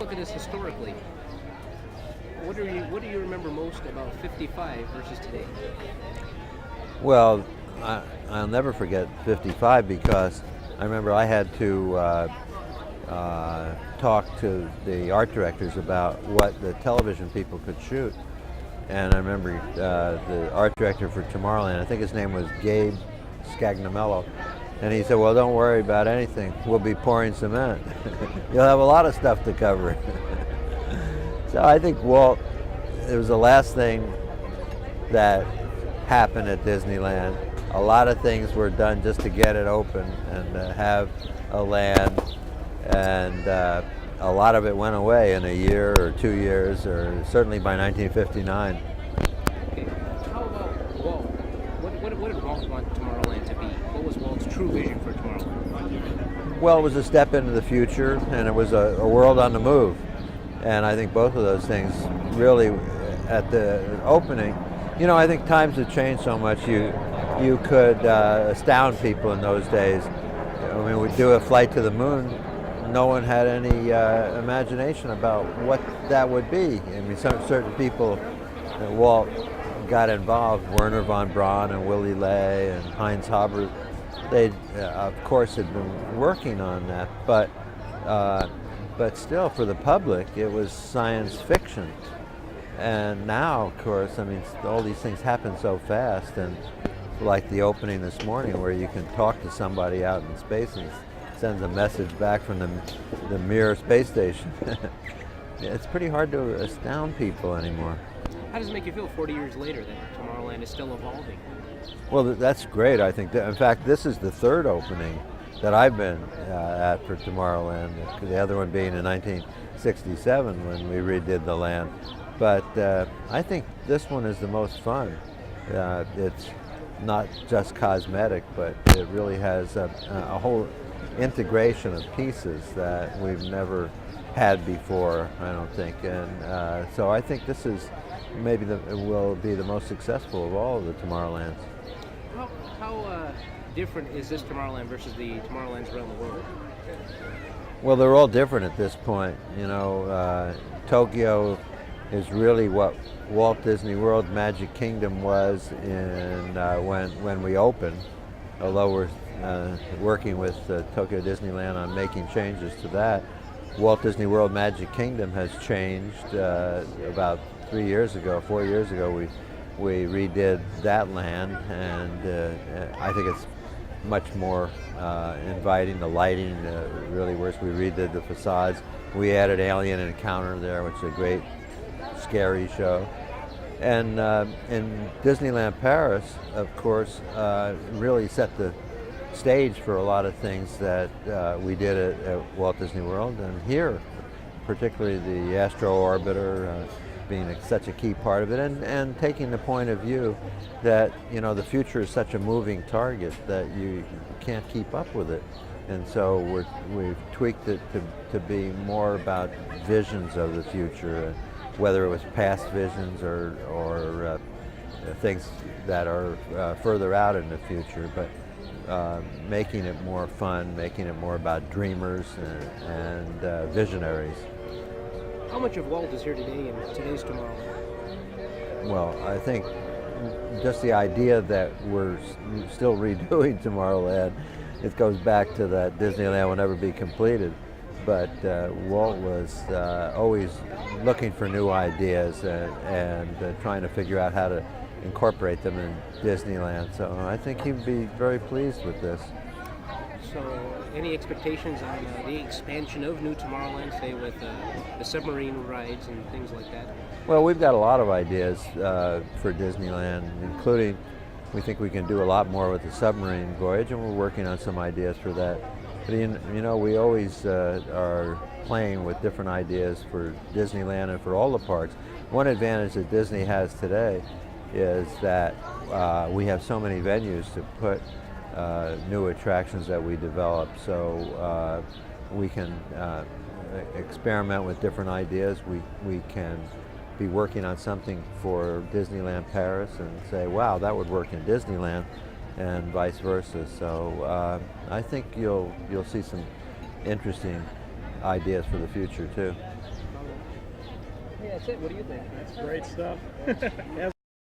look at this historically. What do you remember most about 55 versus today? Well, I'll never forget 55 because I remember I had to talk to the art directors about what the television people could shoot. And I remember the art director for Tomorrowland, I think his name was Gabe Scagnamello, and he said, well, don't worry about anything. We'll be pouring cement. You'll have a lot of stuff to cover. So I think Walt, it was the last thing that happened at Disneyland. A lot of things were done just to get it open and have a land, and a lot of it went away in a year or 2 years, or certainly by 1959. Okay. How about Walt? What did Walt want Tomorrowland to be? What was Walt's true vision for Tomorrowland? Well, it was a step into the future, and it was a world on the move. And I think both of those things really, at the opening, you know, I think times have changed so much. You could astound people in those days. I mean, we'd do a flight to the moon. No one had any imagination about what that would be. I mean, certain people, Walt got involved, Werner von Braun and Willy Ley and Heinz Haber. They, of course, had been working on that, but still, for the public, it was science fiction. And now, of course, I mean, all these things happen so fast, and like the opening this morning where you can talk to somebody out in space and sends a message back from the Mir space station. It's pretty hard to astound people anymore. How does it make you feel 40 years later that Tomorrowland is still evolving? Well, that's great. I think in fact, this is the third opening that I've been at for Tomorrowland, the other one being in 1967 when we redid the land. But I think this one is the most fun. It's not just cosmetic, but it really has a whole integration of pieces that we've never had before, I don't think. And so I think this is maybe will be the most successful of all of the Tomorrowlands. How different is this Tomorrowland versus the Tomorrowlands around the world? Well, they're all different at this point. You know, Tokyo is really what Walt Disney World Magic Kingdom was in when we opened, although we're working with Tokyo Disneyland on making changes to that. Walt Disney World Magic Kingdom has changed. About 4 years ago, we redid that land, and I think it's much more inviting. The lighting really works. We redid the facades. We added Alien Encounter there, which is a great scary show. And in Disneyland Paris, of course, really set the stage for a lot of things that we did at Walt Disney World. And here, particularly the Astro Orbiter being such a key part of it, and taking the point of view that, you know, the future is such a moving target that you can't keep up with it. And so we've tweaked it to be more about visions of the future, whether it was past visions or things that are further out in the future, but making it more fun, making it more about dreamers and visionaries. How much of Walt is here today in today's Tomorrowland? Well, I think just the idea that we're still redoing Tomorrowland, it goes back to that Disneyland will never be completed. But Walt was always looking for new ideas and trying to figure out how to incorporate them in Disneyland. So I think he'd be very pleased with this. So any expectations on the expansion of New Tomorrowland, say with the submarine rides and things like that? Well, we've got a lot of ideas for Disneyland, including we think we can do a lot more with the submarine voyage, and we're working on some ideas for that. But you know, we always are playing with different ideas for Disneyland and for all the parks. One advantage that Disney has today is that we have so many venues to put new attractions that we develop. So we can experiment with different ideas. We can be working on something for Disneyland Paris and say, wow, that would work in Disneyland, and vice versa. So I think you'll see some interesting ideas for the future too. Hey, that's it. What do you think? That's great stuff.